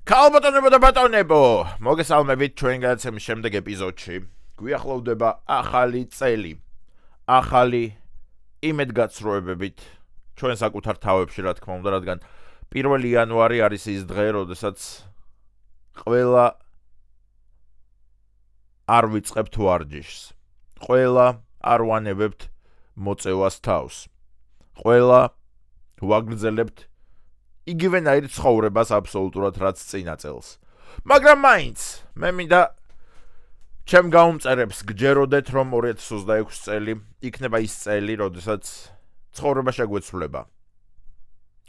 Ქალბატონებო და ბატონებო, მოგესალმებით ჩვენ გადაცემის შემდეგ ეპიზოდში. გვიახლოვდება ახალი წელი. ახალი იმედგაცრუებებით ჩვენ საკუთარ თავებში, რა თქმა უნდა, რადგან 1 იანვარი არის ის დღე, როდესაც ყველა არ ვიწყებთ ვარჯიშს. ყველა არ ვანებებთ მოწევას თავს. ყველა ვაგრძელებთ იგივენაირ ცხოვრებას აბსოლუტურად რაც წინა წელს. მაგრამ მაინც მე მინდა ჩემ გაუმწერებს გჯეროდეთ რომ 2026 წელი იქნება ის წელი, როდესაც ცხოვრება შეგვეცვლება.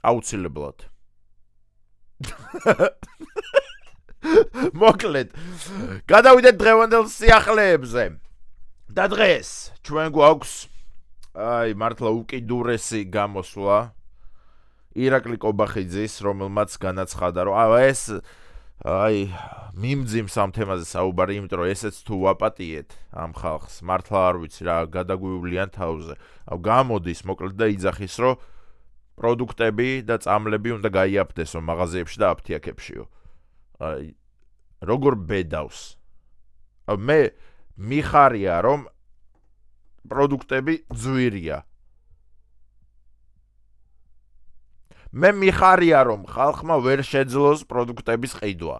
აუცილებლად. მოკლედ, გადავიდეთ დღევანდელ სიახლეებზე. და დღეს ჩვენ გვაქვს მართლა უკიდურესი გამოსვლა ირაკლი კობახიძის, რომელმაც განაცხადა, რომ ეს მიმძიმს ამ თემაზე საუბარი, იმიტომ რომ ესეც თუ ვაპატიეთ ამ ხალხს, მართლა არ ვიცი რა, გადაგვივლიან თავზე. გამოდის, მოკლედ და იძახის, რომ პროდუქტები და წამლები უნდა გაიაფთესო მაღაზიებში და აფთიაქებშიო. როგორ ბედავს. მე მიხარია, რომ პროდუქტები ძვირია. მე მიხარია, რომ ხალხმა ვერ შეძლოს პროდუქტების ყიდვა.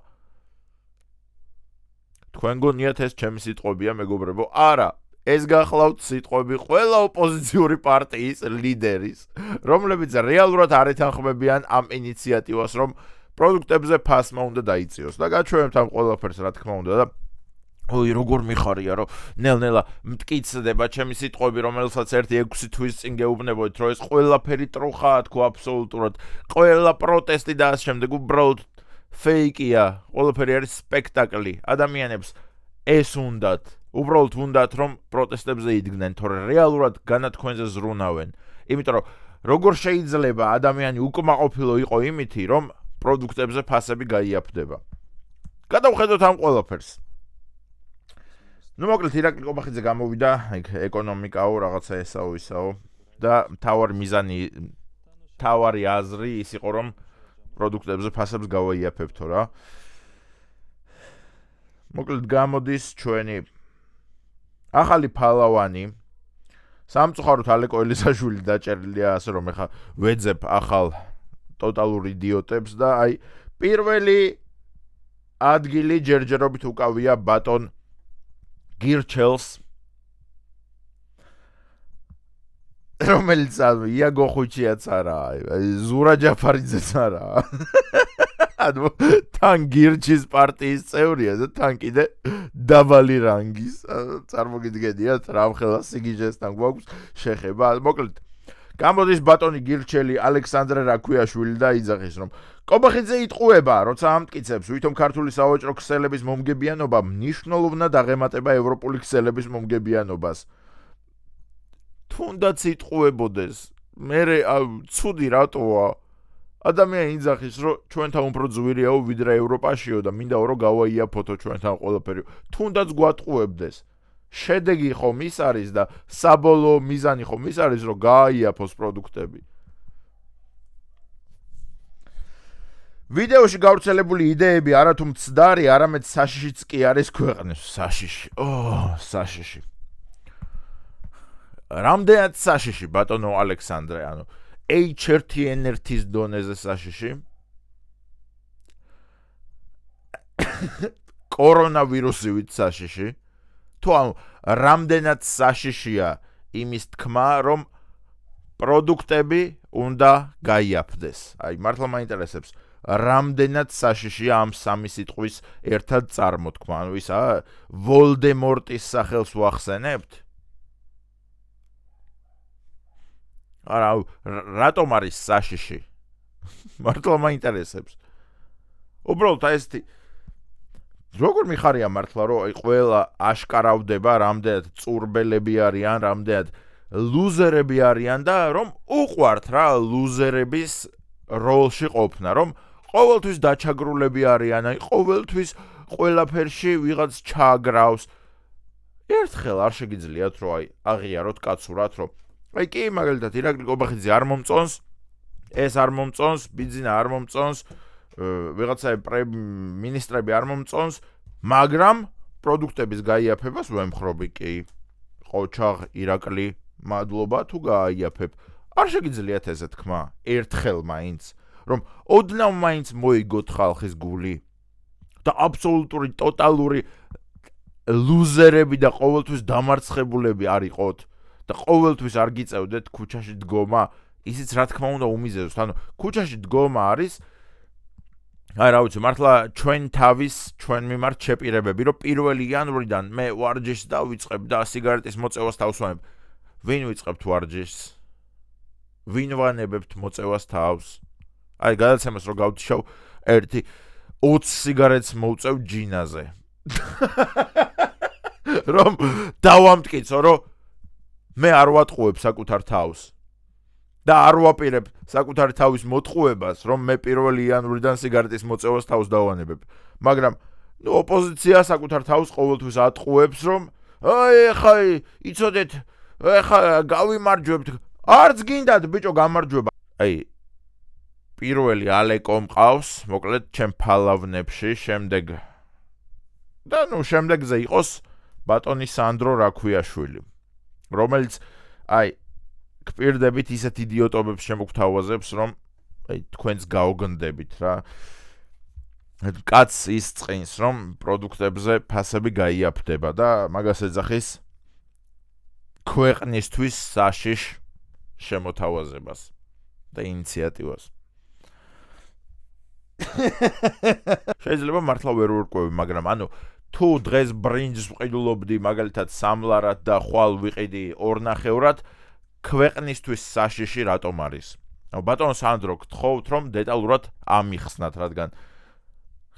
თქვენ გონიათ ეს ჩემი სიტყვებია, მეგობრებო? არა, ეს გახლავთ სიტყვები ყველა ოპოზიციური პარტიის ლიდერის, რომლებიც რეალურად არ ეთანხმებიან ამ ინიციატივას, რომ პროდუქტებზე ფასმა უნდა დაიწიოს. და გაჩვენებთ ამ ყველაფერს, რა თქმა უნდა, და როგორ მიხარია, რომ ნელ-ნელა მტკიცდება ჩემი სიტყვები, რომელსაც 1-6 თვის წინ გეუბნებოდით, რომ ეს ყველაფერი ტრუხაა, თქვა აბსოლუტურად, ყველა პროტესტი და ამ შემდეგ უბრალოდ ფეიკია, ყველაფერი არის სპექტაკლი. ადამიანებს ეს უნდათ, უბრალოდ უნდათ, რომ პროტესტებზე იდგნენ, თორე რეალურად განათქვენზე ზრუნავენ. იმიტომ რომ როგორ შეიძლება ადამიანი უკმაყოფილო იყო იმითი, რომ პროდუქტებზე ფასები გაიაფთდება. გადავხედოთ ამ ყველაფერს. მოკლედ ირაკლი კობახიძე გამოვიდა, ეკონომიკაო, რაღაცა ესაო ისაო და თავარი აზრი ის იყო, რომ პროდუქტებზე ფასებს გავაიაფებთო რა. მოკლედ გამოდის ჩვენი ახალი ფალავანი, სამწუხაროდ ალეკო ელისაშვილი დაჭერილია, ასე რომ ეხა ვეძებ ახალ ტოტალურ იდიოტებს და პირველი ადგილი ჯერჯერობით უკავია ბატონ გირჩელს, რომელიც იაგო ხუჩიაც არა, ზურა ჯაფარიძეც არა. თან გირჩის პარტიის წევრია და თან კიდე დაბალი რანგის. წარმოგიდგენიათ, რამხელა სიგიჟესთან გვაქვს შეხება. მოკლედ, გამოდის ბატონი გირჩელი ალექსანდრე რაქვიაშვილი და იძახის, რომ კობახიძე იტყუება, როცა ამტკიცებს, ვითომ ქართული სავაჭრო ქსელების მომგებიანობა მნიშვნელოვნად აღემატება ევროპული ქსელების მომგებიანობას. თუნდაც იტყუებოდეს, მერე ცუდი რატოა? ადამიანი იძახის, რომ ჩვენთან უფრო ძვირიაო ვიდრე ევროპაშიო და მინდაო რომ გავაიაფოთო ჩვენთან ყველაფერი. თუნდაც გვატყუებდეს. შედეგი ხომ ის არის და საბოლოო მიზანი ხომ ის არის, რომ გააიაფოს პროდუქტები. ვიდეოში გავრცელებული იდეები არათუ მცდარი, არამედ საშიშიც კი არის ქვეყნის. საშიში. საშიში. რამდენად საშიში, ბატონო ალექსანდრე, H1N1-ის დონეზე საშიში. კორონავირუსივით საშიში. თუ რამდენად საშიშია იმის თქმა, რომ პროდუქტები უნდა გაიაფთდეს. მართლა მაინტერესებს, რამდენად საშიშია ამ სამი სიტყვის ერთად წარმოთქმა. ისა ვოლდემორტის სახელს ვახსენებთ? არა, რატომ არის საშიში? მართლა მაინტერესებს. უბრალოდ ესეთი როგორ მიხარია მართლა, რომ ყველა აშკარავდება, რამდენად წურბელები არიან, რამდენად ლუზერები არიან და რომ უყვართ რა ლუზერების როლში ყოფნა, რომ ყოველთვის დაჩაგრულები არიან, ყოველთვის ყველაფერში ვიღაც ჩააგრავს. ერთხელ არ შეგიძლიათ რომ აღიაროთ კაცურად, რომ კი, მაგალითად ირაკლი კობახიძე არ მომწონს, ეს არ მომწონს, ბიძინა არ მომწონს, ვიღაცაები მინისტრები არ მომწონს, მაგრამ პროდუქტების გაიაფებას ვემხრობი კი. ყოჩაღ, ირაკლი, მადლობა თუ გააიაფებ. არ შეგიძლიათ ესე თქმა, ერთხელ მაინც, რომ ოდნავ მაინც მოიგოთ ხალხის გული და აბსოლუტური ტოტალური ლუზერები და ყოველთვის დამარცხებულები არ იყოთ და ყოველთვის არ გიწევდეთ ქუჩაში დგომა, ისიც რა თქმა უნდა უმიზეზოს. ანუ ქუჩაში დგომა არის რა ვიცი, მართლა ჩვენ თავის ჩვენ მიმართ შეპირებები, რომ 1 იანვრიდან მე ვარჯიშს დავიწყებ და სიგარეტის მოწევას თავს ვამებ. ვინ ვიწყებთ ვარჯიშს? ვინ ვანებებთ მოწევას თავს? აი, გადაცემას რომ გავდიშავ, 20 სიგარეტს მოვწევ ჯინაზე. რომ დავამტკიცო, რომ მე არ ვატყუებ საკუთარ თავს. და არ ვაპირებ საკუთარი თავის მოტყუებას, რომ მე 1 იანვრიდან სიგარეტის მოწევას თავს დავანებებ. მაგრამ ოპოზიცია საკუთარ თავს ყოველთვის ატყუებს, რომ ეხა იცოდეთ, ეხა გავიმარჯვებთ. არც გინდათ ბიჭო გამარჯვება. აი, პირველი ალეკო მყავს, მოკლედ ჩემ ფალავნებში, შემდეგ და შემდეგზე იყოს ბატონი სანდრო რაქვიაშვილი, რომელიც აი გპირდებით ისეთ იდიოტობებს შემოგთავაზებს, რომ თქვენს გაოგნდებით რა. კაც ის წინს, რომ პროდუქტებზე ფასები გაიაფდება და მაგას ეძახის ქვეყნისთვის საშიშ შემოთავაზებას და ინიციატივას. შეიძლება მართლა ვერ ვურკვევი, მაგრამ ანუ თუ დღეს ბრინჯს ვყიდულობდი მაგალითად სამლარად და ხვალ ვიყიდი 2.5-ად, ქვეყნისთვის საშიში რატომ არის? ბატონ სანდრო, გთხოვთ რომ დეტალურად ამიხსნათ, რადგან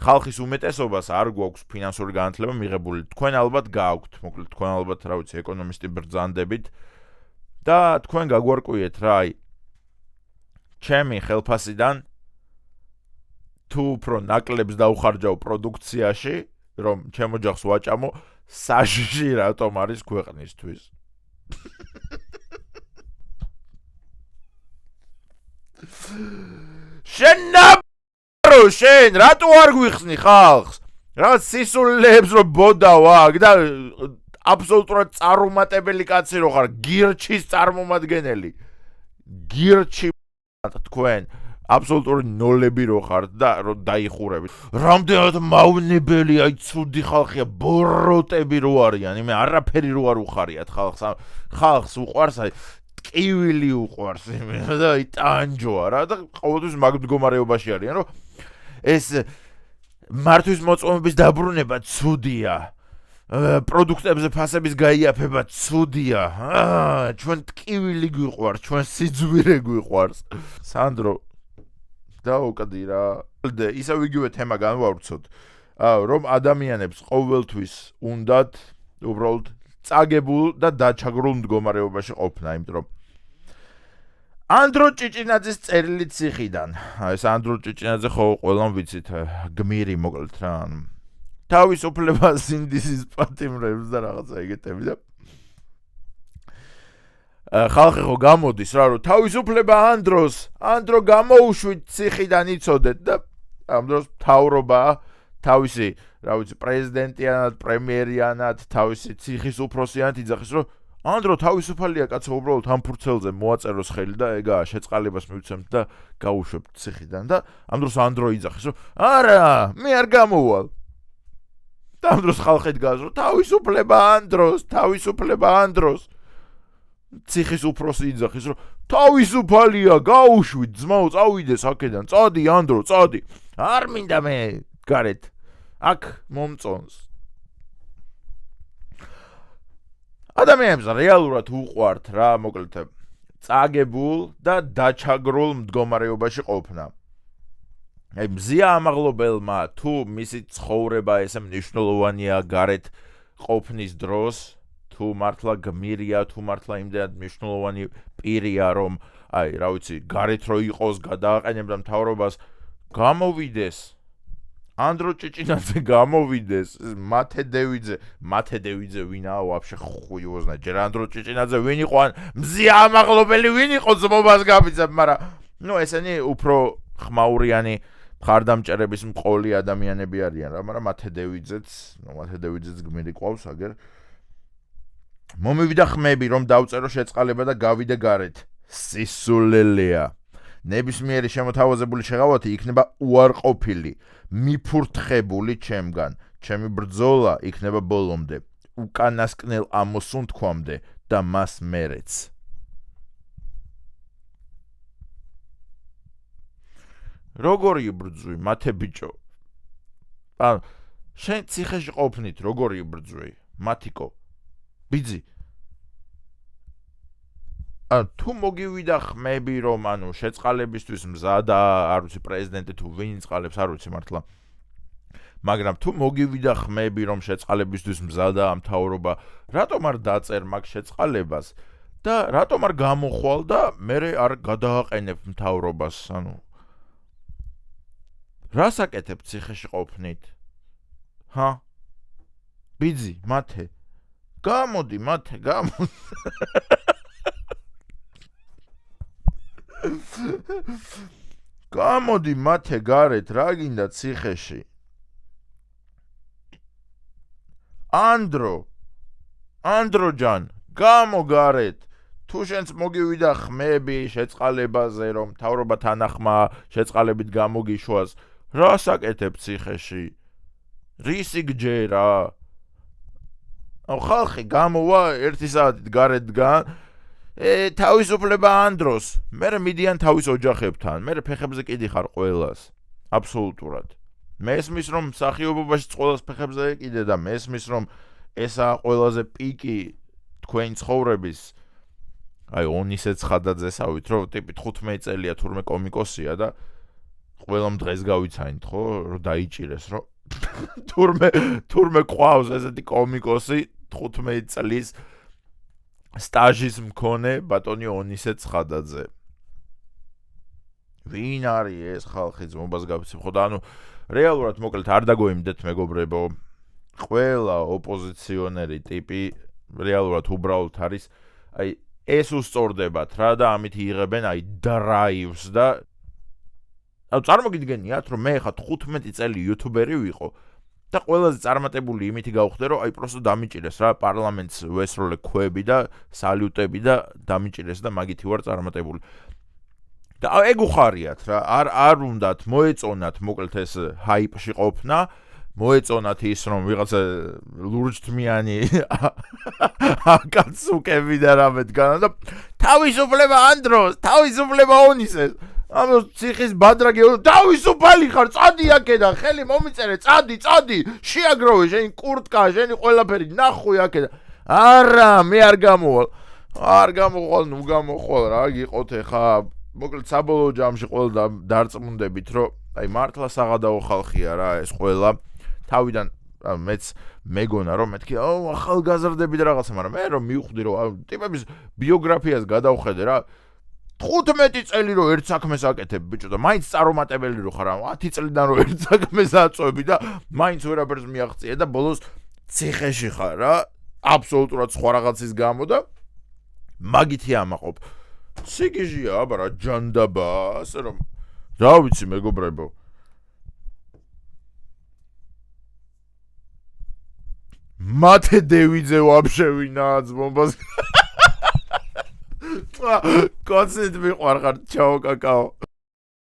ხალხის უმეტესობას არ გვაქვს ფინანსური განათლება მიღებული. თქვენ ალბათ გააქვთ, მოკლედ თქვენ ალბათ რა ვიცი, ეკონომისტი ბრძანდებით და თქვენ გაგვარკვიეთ რა, აი ჩემი ხელფასიდან თუ უფრო ნაკლებს დავხარჯავ პროდუქციაში, რომ ჩემ ოჯახს ვაჭამო, საშიში რატომ არის ქვეყნისთვის? შენ რატო არ გვიხსნი ხალხს? რაღაც სისულელებს რომ ბოდავ აქ და აბსოლუტურად წარუმატებელი კაცი რო ხარ, გირჩის წარმომადგენელი. გირჩი თქვენ აბსოლუტური ნოლები რო ხართ და რო დაიხურებით. რამდენად მავნებელი, აი ცუდი ხალხია, ბოროტები რო არიან, იმე არაფერი რო არ უხარიათ ხალხს. ხალხს უყვარს აი ტკივილი უყვარს იმე და აი ტანჯოა რა და ყოველთვის მაგ მდგომარეობაში არიან, რომ ეს მართვის მოწმობის დაბრუნება ცუდია. პროდუქტებზე ფასების გაიაფება ცუდია. ჩვენ ტკივილი გვიყვარს, ჩვენ სიძვირე გვიყვარს. სანდრო დაუკდი რა. ისევ იგივე თემა განვავრცოთ, რომ ადამიანებს ყოველთვის უნდათ უბრალოდ წაგებულ და დაჩაგრულ მდგომარეობაში ყოფნა, იმიტომ რომ ანდრო ჭიჭინაძის წერილი ციხიდან. ეს ანდრო ჭიჭინაძე ხო ყველამ ვიცით, გმირი მოკლედ რა. თავისუფლება სინდისის პატიმრებს და რაღაცა ეგეთები და ხალხი ხო გამოდის რა, რომ თავისუფლება ანდრო გამოუშვით ციხიდან იცოდეთ და ამ დროს მთავრობა თავისი, რა ვიცი, პრეზიდენტიანად, პრემიერიანად, თავისი ციხის უფროსიანად იძახის, რომ ანდრო თავისუფალია კაცო, უბრალოდ ამ ფურცელზე მოაწეროს ხელი და ეგაა შეწყალებას მივცემთ და გაუშვებთ ციხიდან და ამ დროს ანდრო იძახის, რომ არა, მე არ გამოვალ. და ამ დროს ხალხი დგას, რომ თავისუფლება ანდროს. ციხის უფროსი იძახის, რომ თავისუფალია, გაუშვით, ძმაო, წავიდეს აქედან, წადი ანდრო, წადი. არ მინდა მე გარეთ. აქ მომწონს. ადამიანებს რეალურად უყვართ რა, მოკლედ წაგებულ და დაჩაგრულ მდგომარეობაში ყოფნა. აი მზია ამაღლობელმა თუ მისი ცხოვრება ესე მნიშვნელოვანია გარეთ ყოფნის დროს, თუ მართლა გმირია, თუ მართლა იმდენად მნიშვნელოვანი პირია, რომ აი რა ვიცი, გარეთ რო იყოს, გადააყენებდა მთავრობას, გამოვიდეს. ანდრო ჭიჭინაძე გამოვიდეს, მათე დევიძე ვინაა ვაფშე ხუიოზნა, ჯერ ანდრო ჭიჭინაძე ვინ იყო, მზია ამაღლობელი ვინ იყო, ძმობას გაბიძებ, მაგრამ ესენი უფრო ხმაურიანი მხარდამჭერების მყოლი ადამიანები არიან რა, მაგრამ მათე დევიძეც გმირი ყავს აგერ. მომივიდა ხმები, რომ დავწერო შეწყალება და გავიდე გარეთ. სისულელეა. ნებისმიერი შემოთავაზებული შეღავათი იქნება უარყოფილი, მიფურთხებული ჩემგან. ჩემი ბრძოლა იქნება ბოლომდე, უკანასკნელ ამოსუნთქვამდე და მას მერეც. როგორი იბრძვი, მათე ბიჭო? შენ ციხეში ყოფნით, როგორი იბრძვი, მათიკო? ბიძი. თუ მოგივიდა ხმები, რომ შეწყალებისთვის მზადა, არ ვიცი პრეზიდენტი თუ ვინ წყალებს, არ ვიცი მართლა. მაგრამ თუ მოგივიდა ხმები, რომ შეწყალებისთვის მზადა ამ მთავრობა, რატომ არ დაწერ მაგ შეწყალებას და რატომ არ გამოხვალ და მერე არ გადააყენებ მთავრობას, რას აკეთებ ციხეში ყოფნით? ბიძი, მათე. გამოდი, მათე, გამოდი. გამოდი, მათე გარეთ, რა გინდა ციხეში? ანდროჯან, გამო გარეთ. თუ შენც მოგივიდა ხმები შეწყალებაზე, რომ მთავრობა თანახმა შეწყალებით გამოგიშვას, რას აკეთებ ციხეში? რისი გჯერა? ხალხი გამოვა 1 საათით გარეთ დგან. თავისუფლება ანდროს. მერე მიდიან თავის ოჯახებთან. მერე ფეხებზე კიდი ხარ ყველას. აბსოლუტურად. მესმის რომ მსახიობობაში ყველას ფეხებზე ეკიდე და მესმის რომ ესაა ყველაზე პიკი თქვენი ცხოვრების. აი ონისე ცხადაძესავით, რომ ტიპი 15 წელია თურმე კომიკოსია და ყველამ დღეს გავიცანით, ხო, რომ დაიჭირეს, რომ თურმე ყავს ესეთი კომიკოსი 15 წლის სტაჟის მქონე ბატონი ონისე ცხადაძე. ვინ არის ეს ხალხი ძმობას გავიცემ, ხო და რეალურად მოკლედ არ დაგოიმდეთ მეგობრებო, ყველა ოპოზიციონერი ტიპი რეალურად უბრალოდ არის, აი ეს უსწორდებათ რა და ამით იღებენ აი დრაივს და წარმოგიდგენიათ რომ მე ხა 15 წელი იუთუბერი ვიყო და ყველაზე წარმატებული იმითი გავხდე რომ აი პროსტო დამიჭირეს რა პარლამენტს ვესროლე ქვები და სალუტები და დამიჭირეს და მაგითი ვარ წარმატებული. და ეგ უხარიათ რა, არ უნდათ მოეწონათ მოკლედ ეს ჰაიპში ყოფნა, მოეწონათ ის რომ ვიღაცა ლურჯთმიანი აკაცუკები და რამე დგანა და თავისუფლება ანდროს, თავისუფლება ონისეს. ციხის ბადრაგი თავისუფალი ხარ, წადი აქედან, ხელი მომიწერე, წადი, შეაგროვე შენი კურტკა, შენი ყველაფერი, ნახვი აქედან. არა, მე არ გამოვალ, ნუ გამოხვალ რა, გიყოთ ეხა. მოკლედ საბოლოო ჯამში ყველა დარწმუნდებით, რომ აი მართლა საღადაო ხალხია რა ეს ყველა. თავიდან მეც მეგონა რომ მეთქი, ახალგაზრდები და რაღაცა, მაგრამ მე რომ მივხვდი რომ ტიპების ბიოგრაფიას გადავხედე რა 15 წელი რომ ერთ საქმეს აკეთებ ბიჭო და მაინც წარუმატებელი რო ხარ 10 წლიდან რომ ერთ საქმეს აწვევი და მაინც ვერაფერს მიაღწია და ბოლოს ციხეში ხარ რა აბსოლუტურად სხვა რაღაცის გამო და მაგითი ამაყობ სიგიჟია აბა რა ჯანდაბა ასე რომ რა ვიცი მეგობრებო მათე დევიძე ვაფშე ვინაა ძმობას კოცით მიყვარხარ ჩაო კაკაო